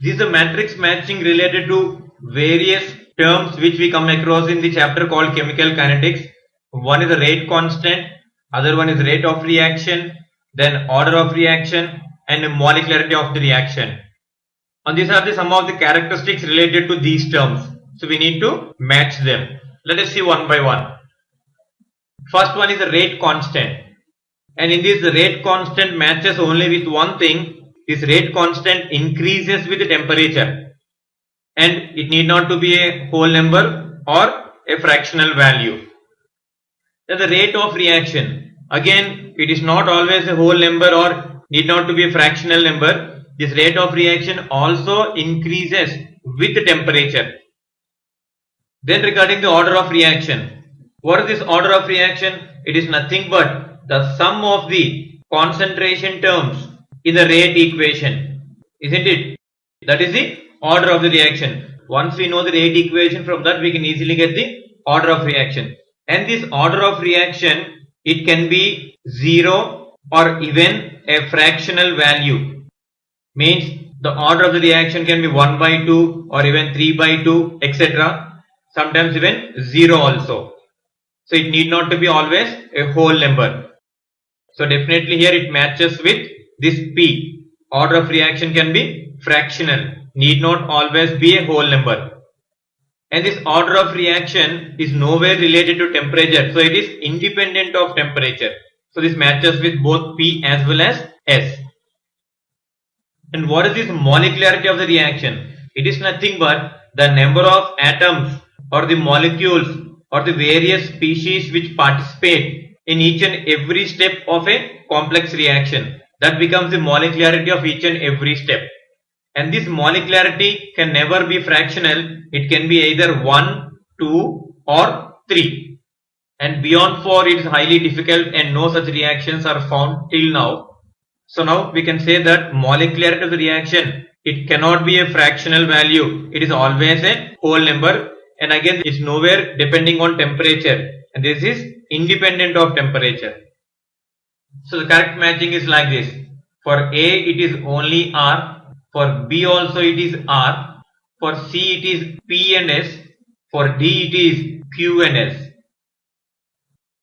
This is a matrix matching related to various terms which we come across in the chapter called chemical kinetics. One is the rate constant, other one is rate of reaction, then order of reaction, and the molecularity of the reaction. And these are some of the characteristics related to these terms. So we need to match them. Let us see one by one. First one is the rate constant. And in this, the rate constant matches only with one thing. This rate constant increases with the temperature. And it need not to be a whole number or a fractional value. Then the rate of reaction. Again, it is not always a whole number or need not to be a fractional number. This rate of reaction also increases with the temperature. Then regarding the order of reaction. What is this order of reaction? It is nothing but the sum of the concentration terms in the rate equation. Isn't it? That is the order of the reaction. Once we know the rate equation, from that we can easily get the order of reaction. And this order of reaction, it can be 0 or even a fractional value. Means the order of the reaction can be 1 by 2 or even 3 by 2, etc. Sometimes even 0 also. So it need not to be always a whole number. So definitely here it matches with this P. Order of reaction can be fractional. Need not always be a whole number. And this order of reaction is nowhere related to temperature. So it is independent of temperature. So this matches with both P as well as S. And what is this molecularity of the reaction? It is nothing but the number of atoms or the molecules or the various species which participate in each and every step of a complex reaction. That becomes the molecularity of each and every step. And this molecularity can never be fractional. It can be either 1, 2 or 3. And beyond 4 it is highly difficult and no such reactions are found till now. So now we can say that molecularity of the reaction, it cannot be a fractional value. It is always a whole number. And again, it's nowhere depending on temperature. And this is independent of temperature. So the correct matching is like this. For A, it is only R. For B also it is R. For C, it is P and S. For D, it is Q and S.